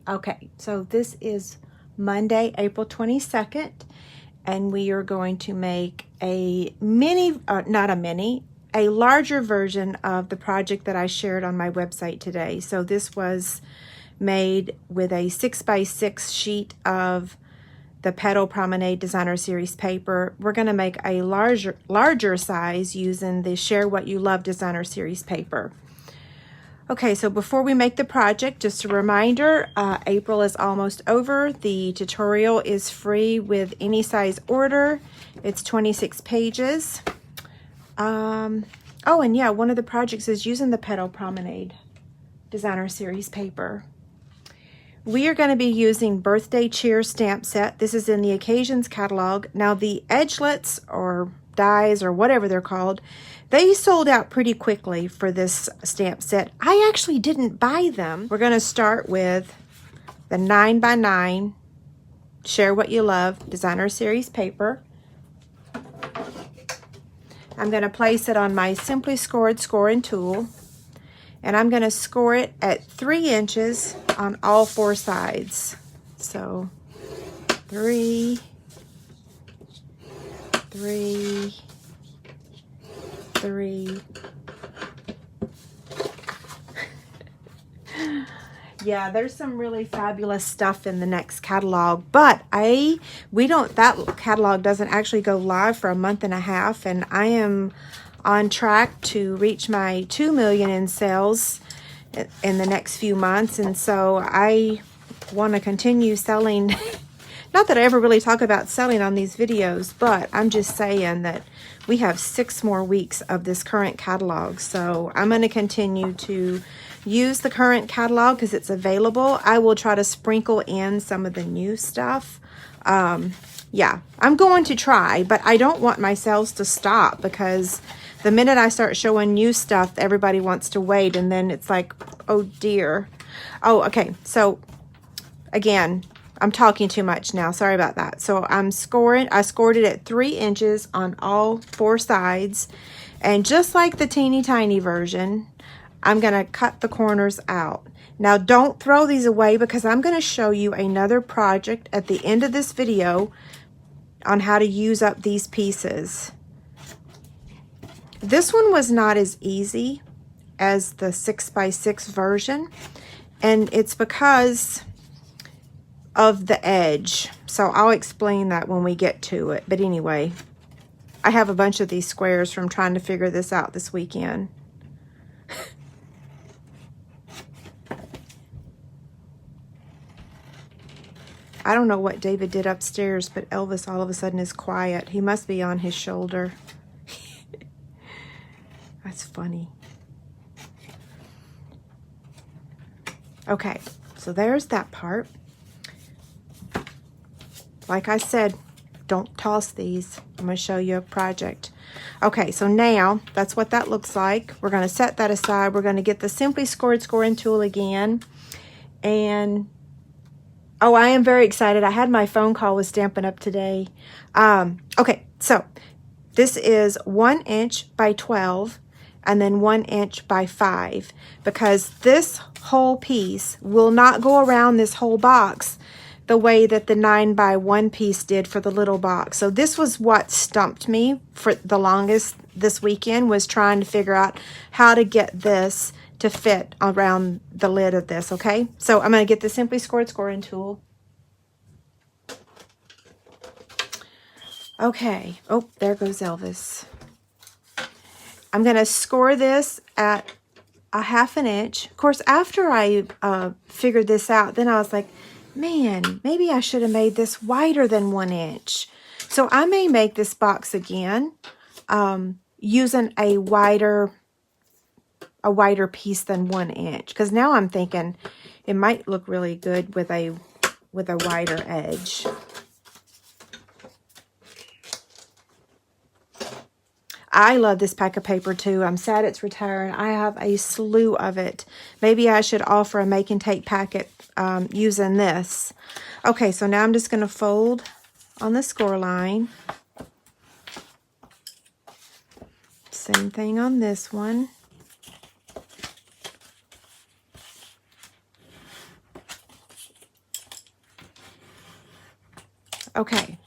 Okay, so this is Monday, April 22nd, and we are going to make a a larger version of the project that I shared on my website today. So this was made with a 6x6 sheet of the Petal Promenade Designer Series paper. We're going to make a larger size using the Share What You Love Designer Series paper. Okay, so before we make the project, just a reminder, April is almost over. The tutorial is free with any size order. It's 26 pages. Oh, and yeah, one of the projects is using the Petal Promenade Designer Series paper. We are going to be using Birthday Cheer stamp set. This is in the Occasions catalog. Now the edgelets or dies or whatever they're called, they sold out pretty quickly for this stamp set. I actually didn't buy them. We're going to start with the 9x9 Share What You Love Designer Series paper. I'm going to place it on my Simply Scored scoring tool, and I'm going to score it at 3 inches on all 4 sides. So 3, 3, 3. Yeah, there's some really fabulous stuff in the next catalog, but that catalog doesn't actually go live for a month and a half, and I am on track to reach my 2 million in sales in the next few months, and so I want to continue selling. Not that I ever really talk about selling on these videos, but I'm just saying that we have 6 more weeks of this current catalog, so I'm going to continue to use the current catalog because it's available. I will try to sprinkle in some of the new stuff. Yeah, I'm going to try, but I don't want my sales to stop, because the minute I start showing new stuff, everybody wants to wait, and then it's like, oh dear. Oh, okay, so again, I'm talking too much now. Sorry about that. So I scored it at 3 inches on all 4 sides. And just like the teeny tiny version, I'm going to cut the corners out. Now don't throw these away, because I'm going to show you another project at the end of this video on how to use up these pieces. This one was not as easy as the 6x6 version, and it's because of the edge. So I'll explain that when we get to it. But anyway, I have a bunch of these squares from trying to figure this out this weekend. I don't know what David did upstairs, but Elvis all of a sudden is quiet. He must be on his shoulder. That's funny. Okay, so there's that part. Like I said, don't toss these. I'm going to show you a project. Okay, so now that's what that looks like. We're going to set that aside. We're going to get the Simply Scored scoring tool again. And oh, I am very excited. I had my phone call with Stampin' Up! Today. Okay, so this is 1 inch by 12 and then 1 inch by 5, because this whole piece will not go around this whole box the way that the 9x1 piece did for the little box. So this was what stumped me for the longest this weekend, was trying to figure out how to get this to fit around the lid of this, okay? So I'm going to get the Simply Scored scoring tool. Okay. Oh, there goes Elvis. I'm going to score this at a 1/2 inch. Of course, after I figured this out, then I was like, man, maybe I should have made this wider than 1 inch. So I may make this box again using a wider piece than 1 inch, because now I'm thinking it might look really good with a wider edge. I love this pack of paper too. I'm sad it's retiring. I have a slew of it. Maybe I should offer a make and take packet using this. Okay, so now I'm just going to fold on the score line. Same thing on this one. Okay,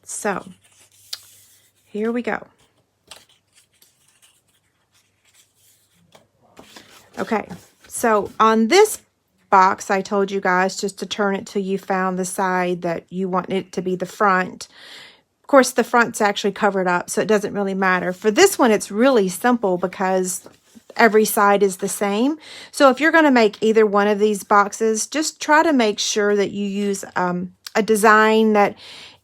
so here we go. Okay, so on this box, I told you guys just to turn it till you found the side that you want it to be the front. Of course, the front's actually covered up, so it doesn't really matter. For this one, it's really simple because every side is the same. So if you're going to make either one of these boxes, just try to make sure that you use a design that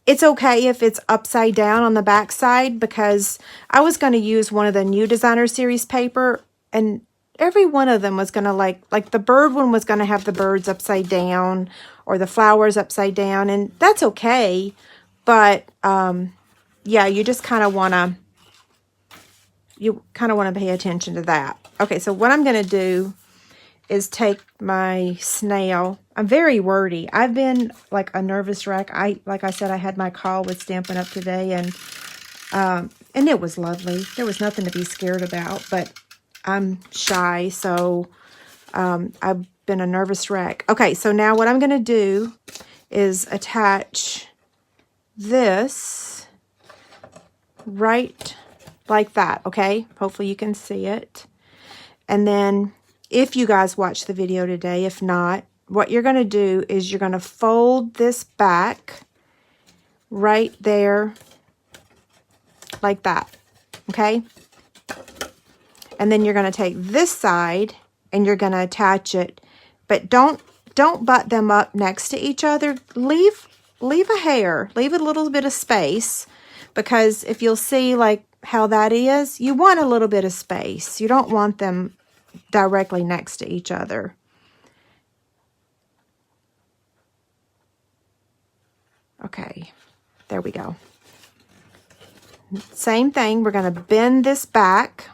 it's okay if it's upside down on the back side, because I was going to use one of the new designer series paper, and every one of them was going to like the bird one was going to have the birds upside down or the flowers upside down, and that's okay. But yeah, you just kind of want to pay attention to that. Okay, so what I'm going to do is take my snail. I'm very wordy. I've been like a nervous wreck. Like I said, I had my call with Stampin' Up! Today, and it was lovely. There was nothing to be scared about, but I'm shy, so I've been a nervous wreck. Okay, so now what I'm going to do is attach this right like that, okay? Hopefully you can see it. And then if you guys watch the video today, if not, what you're going to do is you're going to fold this back right there like that, okay? And then you're going to take this side and you're going to attach it, but don't butt them up next to each other. Leave a hair, leave a little bit of space, because if you'll see like how that is, you want a little bit of space. You don't want them directly next to each other. Okay, there we go. Same thing, we're going to bend this back.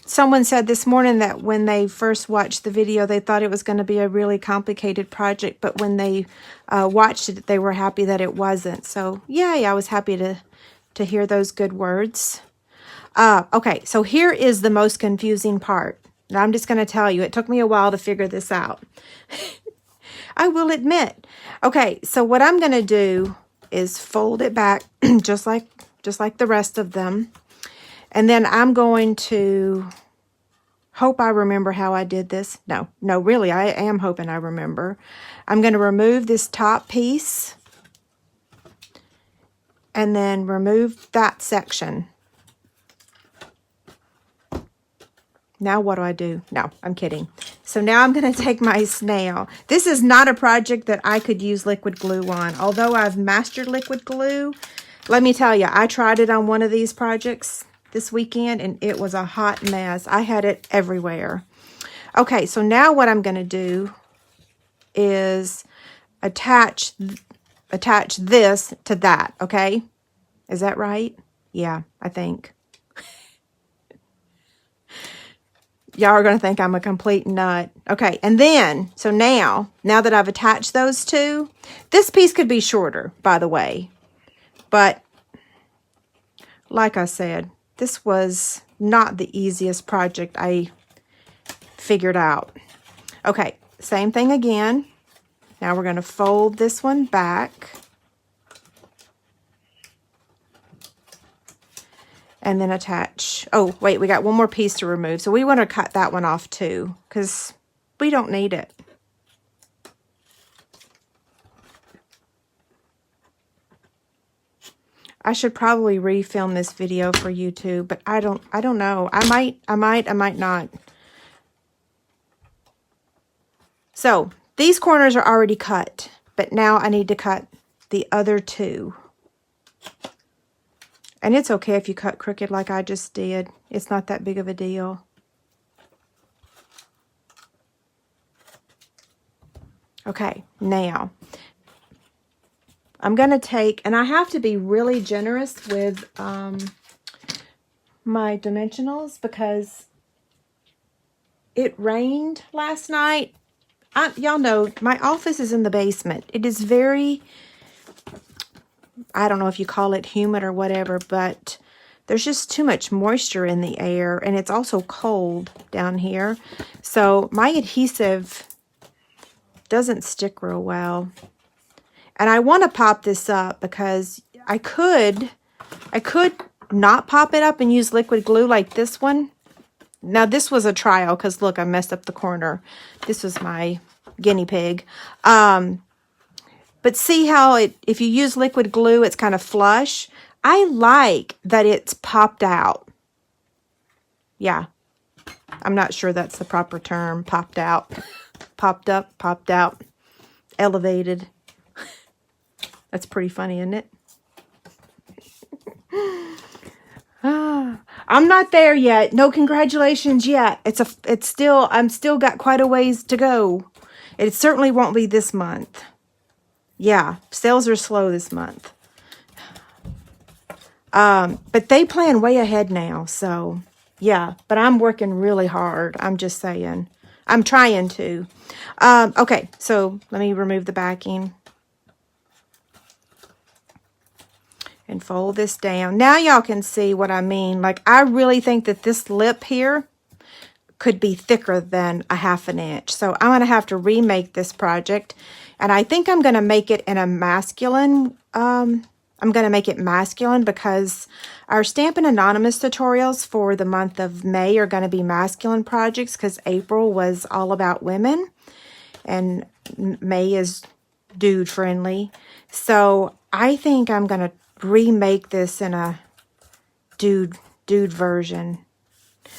Someone said this morning that when they first watched the video, they thought it was going to be a really complicated project, but when they watched it, they were happy that it wasn't. So, yay, I was happy to hear those good words. Okay, so here is the most confusing part. Now, I'm just going to tell you, it took me a while to figure this out. I will admit. Okay, so what I'm going to do is fold it back just like the rest of them. And then I'm going to hope I remember how I did this. No, really, I am hoping I remember. I'm going to remove this top piece and then remove that section. Now what do? No, I'm kidding. So now I'm going to take my snail. This is not a project that I could use liquid glue on. Although I've mastered liquid glue, let me tell you, I tried it on one of these projects this weekend, and it was a hot mess. I had it everywhere. Okay, so now what I'm going to do is attach this to that, okay? Is that right? Yeah, I think. Y'all are going to think I'm a complete nut. Okay, and then, so now that I've attached those two, this piece could be shorter, by the way. But, like I said, this was not the easiest project I figured out. Okay, same thing again. Now we're going to fold this one back. And then attach. Oh, wait, we got one more piece to remove. So we want to cut that one off too, because we don't need it. I should probably refilm this video for YouTube, but I don't know. I might not. So these corners are already cut, but now I need to cut the other two. And it's okay if you cut crooked like I just did. It's not that big of a deal. Okay, now I'm going to take, and I have to be really generous with my dimensionals because it rained last night. Y'all know, my office is in the basement. It is very, I don't know if you call it humid or whatever, but there's just too much moisture in the air, and it's also cold down here. So my adhesive doesn't stick real well. And I want to pop this up because I could not pop it up and use liquid glue like this one. Now, this was a trial because, look, I messed up the corner. This was my guinea pig. But see how if you use liquid glue, it's kind of flush. I like that it's popped out. Yeah. I'm not sure that's the proper term. Popped out. Popped up, popped out, elevated. That's pretty funny, isn't it? I'm not there yet. No congratulations yet. I'm still got quite a ways to go. It certainly won't be this month. Yeah, sales are slow this month. But they plan way ahead now, so yeah. But I'm working really hard. I'm just saying. I'm trying to. Okay, so let me remove the backing. And fold this down. Now y'all can see what I mean. Like, I really think that this lip here could be thicker than a 1/2 inch. So I'm going to have to remake this project. And I think I'm going to make it in a masculine. I'm going to make it masculine because our Stampin' Anonymous tutorials for the month of May are going to be masculine projects because April was all about women. And May is dude friendly. So I think I'm going to remake this in a dude version.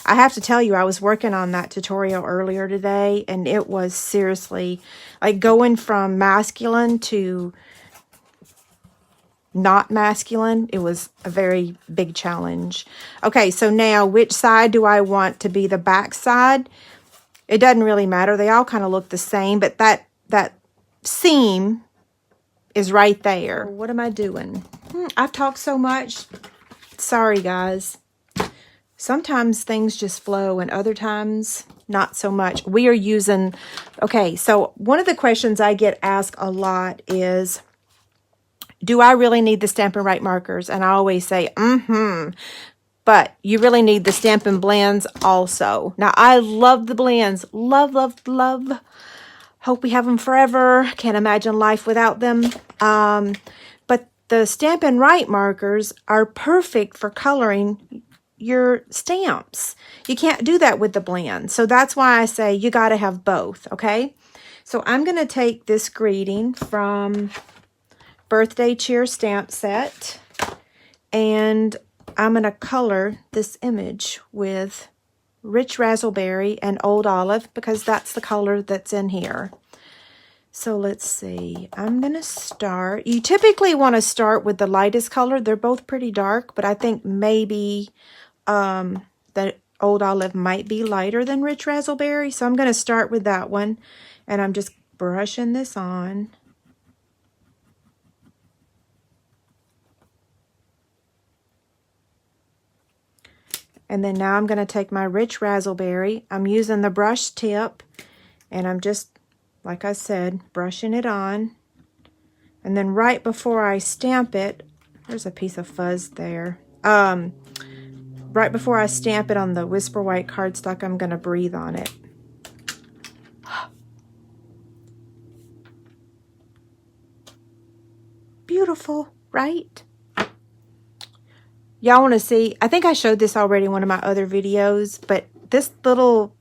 I have to tell you, I was working on that tutorial earlier today, and it was seriously like going from masculine to not masculine. It was a very big challenge. Okay, so now which side do I want to be the back side? It doesn't really matter. They all kind of look the same, but that seam is right there. What am I doing? I've talked so much. Sorry, guys. Sometimes things just flow and other times not so much. We are using... Okay, so one of the questions I get asked a lot is, do I really need the Stampin' Right markers? And I always say, but you really need the Stampin' Blends also. Now, I love the blends. Love, love, love. Hope we have them forever. Can't imagine life without them. But the Stampin' Right markers are perfect for coloring your stamps. You can't do that with the blend. So that's why I say you got to have both, okay? So I'm going to take this greeting from Birthday Cheer Stamp Set, and I'm going to color this image with Rich Razzleberry and Old Olive because that's the color that's in here. So let's see. I'm going to start. You typically want to start with the lightest color. They're both pretty dark, but I think maybe that Old Olive might be lighter than Rich Razzleberry. So I'm going to start with that one, and I'm just brushing this on. And then now I'm going to take my Rich Razzleberry. I'm using the brush tip, and I'm just, like I said, brushing it on. And then right before I stamp it, there's a piece of fuzz there. Right before I stamp it on the Whisper White cardstock, I'm going to breathe on it. Beautiful, right? Y'all want to see, I think I showed this already in one of my other videos, but this little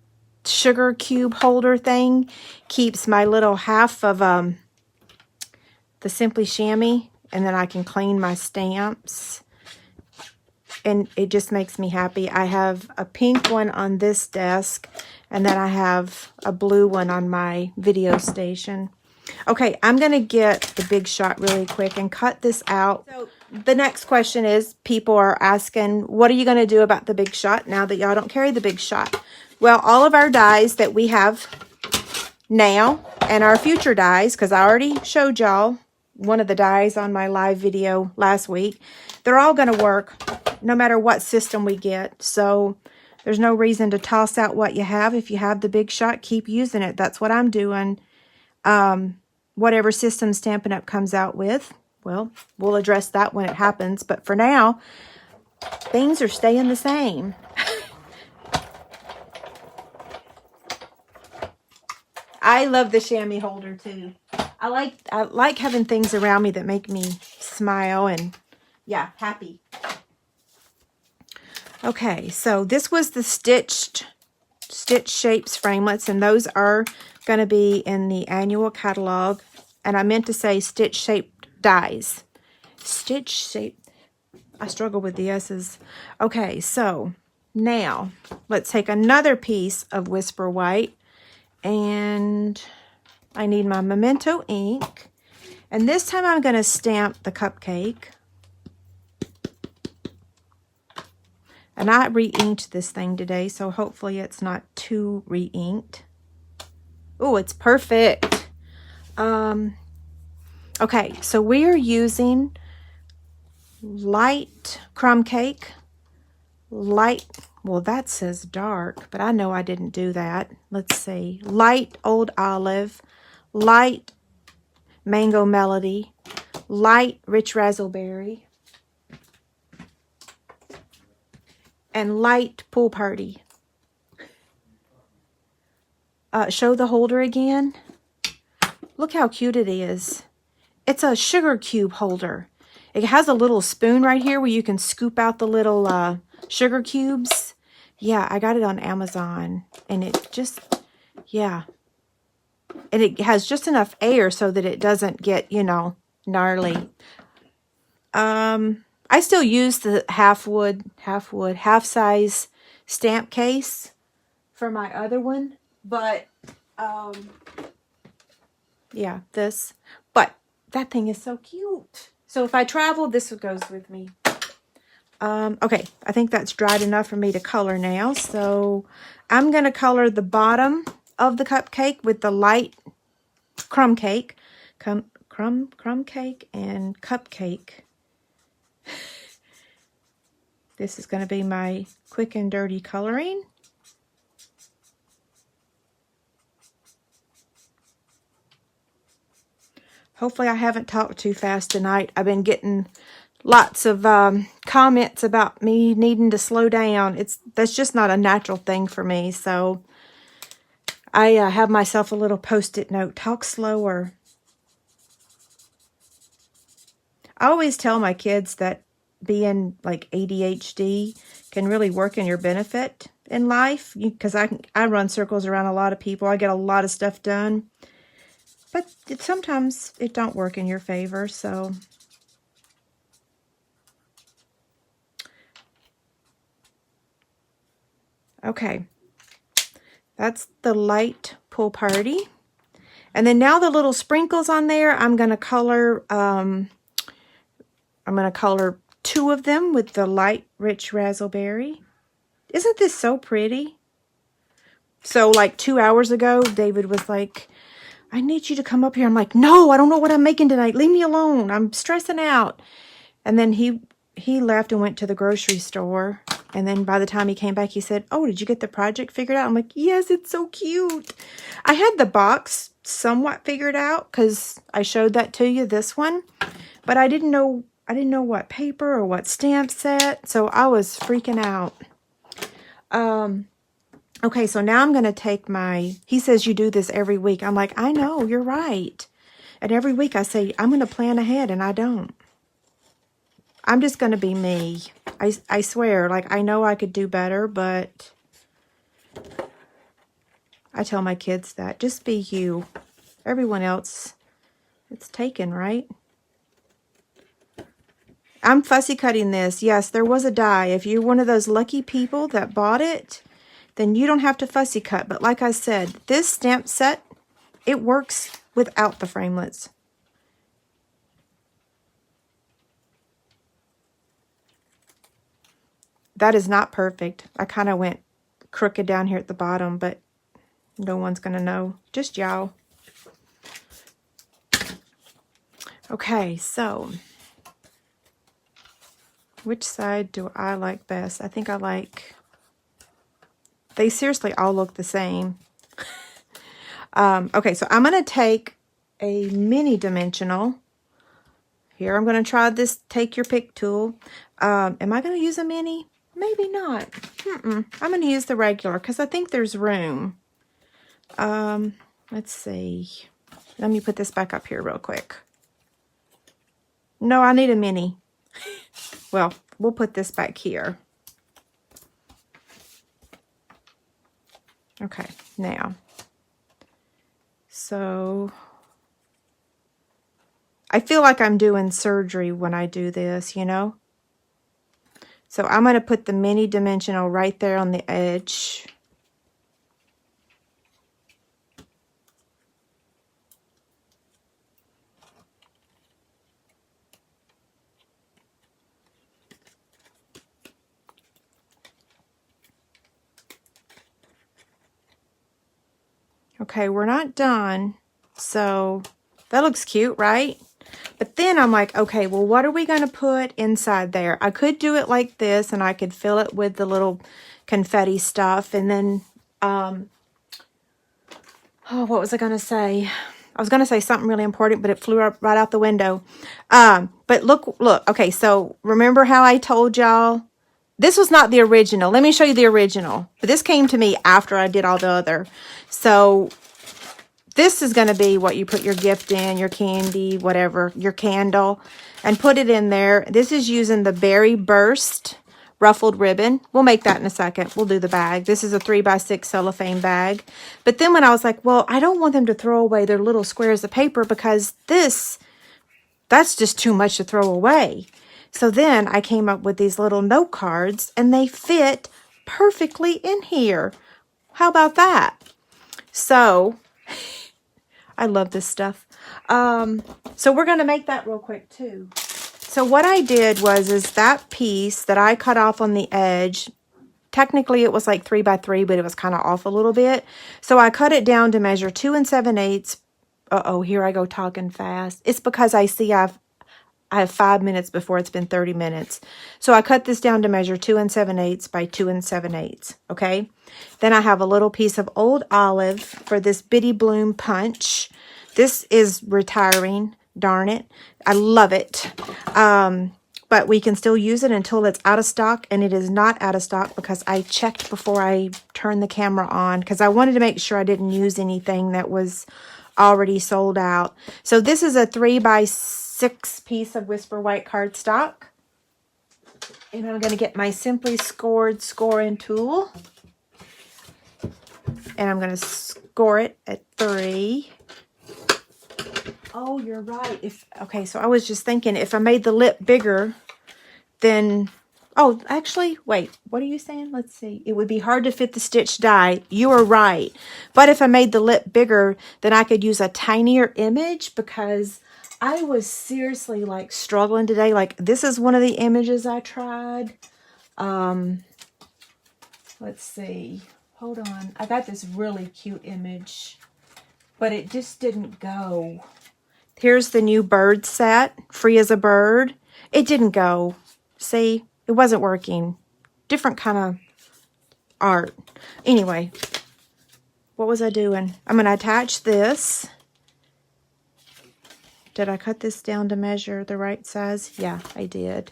sugar cube holder thing keeps my little half of the Simply Chamois, and then I can clean my stamps. And it just makes me happy. I have a pink one on this desk, and then I have a blue one on my video station. Okay, I'm going to get the Big Shot really quick and cut this out. So the next question is, people are asking, what are you going to do about the Big Shot now that y'all don't carry the Big Shot? Well, all of our dies that we have now and our future dies, because I already showed y'all one of the dies on my live video last week, they're all going to work no matter what system we get. So there's no reason to toss out what you have. If you have the Big Shot, keep using it. That's what I'm doing. Whatever system Stampin' Up! Comes out with, well, we'll address that when it happens. But for now, things are staying the same. I love the chamois holder too. I like having things around me that make me smile and, yeah, happy. Okay, so this was the stitch shapes framelits, and those are going to be in the annual catalog. And I meant to say stitch shaped dies. Stitch shaped. I struggle with the S's. Okay, so now let's take another piece of Whisper White, and I need my Memento ink. And this time I'm going to stamp the cupcake. And I re-inked this thing today, so hopefully it's not too re-inked. Oh, it's perfect. Okay, so we are using light crumb cake, light, well, that says dark, but I know I didn't do that. Let's see. Light old olive, light mango melody, light rich raspberry, and light pool party. Show the holder again. Look how cute it is. It's a sugar cube holder. It has a little spoon right here where you can scoop out the little sugar cubes. Yeah, I got it on Amazon. And it just, yeah. And it has just enough air so that it doesn't get, you know, gnarly. I still use the half size stamp case for my other one. But, yeah, this. But that thing is so cute. So if I travel, this goes with me. Okay, I think that's dried enough for me to color now. So I'm going to color the bottom of the cupcake with the light crumb cake. Crumb cake and cupcake. This is going to be my quick and dirty coloring. Hopefully I haven't talked too fast tonight. I've been getting lots of comments about me needing to slow down. That's just not a natural thing for me. So I have myself a little post-it note. Talk slower. I always tell my kids that being like ADHD can really work in your benefit in life. Because I run circles around a lot of people. I get a lot of stuff done. But sometimes it don't work in your favor, so. Okay. That's the light pool party. And then now the little sprinkles on there, I'm going to color, two of them with the light rich raspberry. Isn't this so pretty? So like 2 hours ago, David was like, I need you to come up here. I'm like, no, I don't know what I'm making tonight. Leave me alone. I'm stressing out. And then he left and went to the grocery store. And then by the time he came back, he said, oh, did you get the project figured out? I'm like, yes, it's so cute. I had the box somewhat figured out because I showed that to you, this one. But I didn't know what paper or what stamp set. So I was freaking out. Okay, so now I'm going to take he says you do this every week. I'm like, I know, you're right. And every week I say, I'm going to plan ahead, and I don't. I'm just going to be me. I swear, like, I know I could do better, but I tell my kids that. Just be you. Everyone else, it's taken, right? I'm fussy cutting this. Yes, there was a die. If you're one of those lucky people that bought it, then you don't have to fussy cut. But like I said, this stamp set, it works without the framelits. That is not perfect. I kind of went crooked down here at the bottom, but no one's going to know. Just y'all. Okay, so which side do I like best? I think I like... They seriously all look the same. Okay, so I'm going to take a mini dimensional. Here, I'm going to try this take your pick tool. Am I going to use a mini? Maybe not. I'm going to use the regular because I think there's room. Let's see. Let me put this back up here real quick. No, I need a mini. Well, we'll put this back here. Okay, now. So, I feel like I'm doing surgery when I do this, you know? So I'm going to put the mini dimensional right there on the edge. Okay, we're not done. So that looks cute, right? But then I'm like, okay, well, what are we going to put inside there? I could do it like this, and I could fill it with the little confetti stuff. And then, oh, what was I going to say? I was going to say something really important, but it flew right out the window. But look, okay, so remember how I told y'all? This was not the original. Let me show you the original. But this came to me after I did all the other. So this is going to be what you put your gift in, your candy, whatever, your candle, and put it in there. This is using the Berry Burst ruffled ribbon. We'll make that in a second. We'll do the bag. This is a 3x6 cellophane bag. But then when I was like, well, I don't want them to throw away their little squares of paper because that's just too much to throw away. So then I came up with these little note cards, and they fit perfectly in here. How about that? So I love this stuff. So we're going to make that real quick too. So what I did is that piece that I cut off on the edge, technically it was like 3x3, but it was kind of off a little bit. So I cut it down to measure 2 7/8. Uh-oh, here I go talking fast. It's because I see I have 5 minutes before it's been 30 minutes. So I cut this down to measure 2 7/8 by 2 7/8. Okay. Then I have a little piece of old olive for this Bitty Bloom punch. This is retiring. Darn it. I love it. But we can still use it until it's out of stock. And it is not out of stock because I checked before I turned the camera on, because I wanted to make sure I didn't use anything that was already sold out. So this is a 3x6 piece of Whisper White cardstock. And I'm going to get my Simply Scored scoring tool. And I'm going to score it at 3. Oh, you're right. Okay, so I was just thinking if I made the lip bigger, then... Oh, actually, wait. What are you saying? Let's see. It would be hard to fit the stitch die. You are right. But if I made the lip bigger, then I could use a tinier image, because I was seriously like struggling today. Like, this is one of the images I tried. Let's see. Hold on. I got this really cute image, but it just didn't go. Here's the new bird set, Free as a Bird. It didn't go. See? It wasn't working. Different kind of art. Anyway, what was I doing? I'm going to attach this. Did I cut this down to measure the right size? Yeah, I did.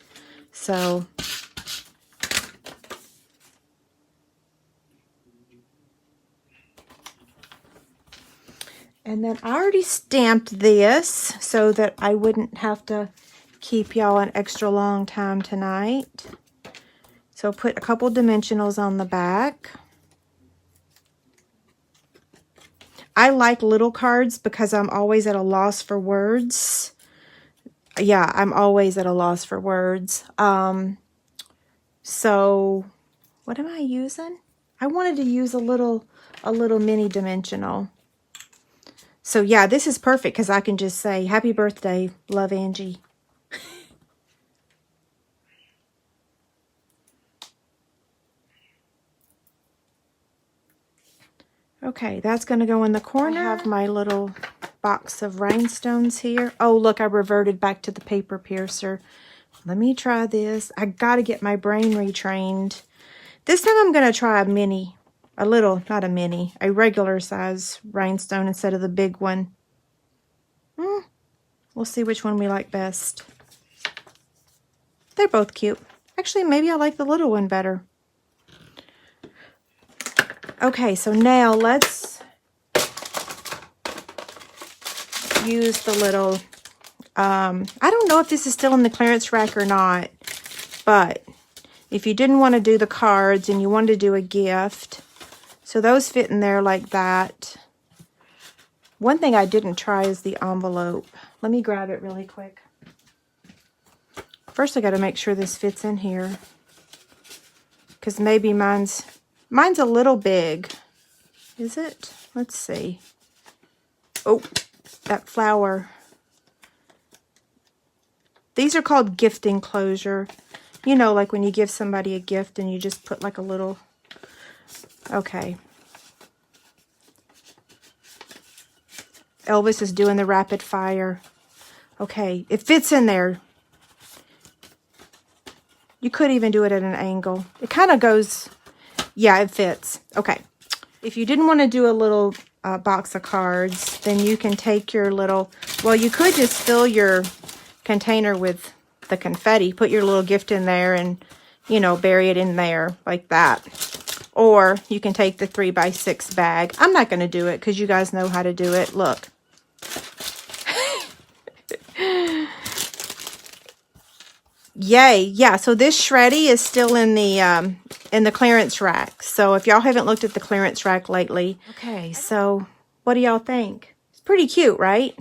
So... And then I already stamped this so that I wouldn't have to keep y'all an extra long time tonight. So put a couple dimensionals on the back. I like little cards because I'm always at a loss for words. Yeah, I'm always at a loss for words. So what am I using? I wanted to use a little mini dimensional. So yeah, this is perfect because I can just say, happy birthday, love, Angie. Okay, that's going to go in the corner. I have my little box of rhinestones here. Oh, look, I reverted back to the paper piercer. Let me try this. I got to get my brain retrained. This time I'm going to try a mini. A little, not a mini, a regular size rhinestone instead of the big one. We'll see which one we like best. They're both cute. Actually, maybe I like the little one better. Okay, so now let's use the little, I don't know if this is still in the clearance rack or not, but if you didn't want to do the cards and you wanted to do a gift, so those fit in there like that. One thing I didn't try is the envelope. Let me grab it really quick. First, I got to make sure this fits in here, because maybe mine's a little big. Is it? Let's see. Oh, that flower. These are called gift enclosure. You know, like when you give somebody a gift and you just put like a little... Okay. Elvis is doing the rapid fire. Okay, it fits in there. You could even do it at an angle. It kind of goes, yeah, it fits. Okay. If you didn't want to do a little box of cards, then you can take your little, well, you could just fill your container with the confetti. Put your little gift in there and, you know, bury it in there like that. Or you can take the 3x6 bag. I'm not going to do it because you guys know how to do it. Look. Yay. Yeah, so this shreddy is still in the clearance rack. So if y'all haven't looked at the clearance rack lately. Okay, so what do y'all think? It's pretty cute, right?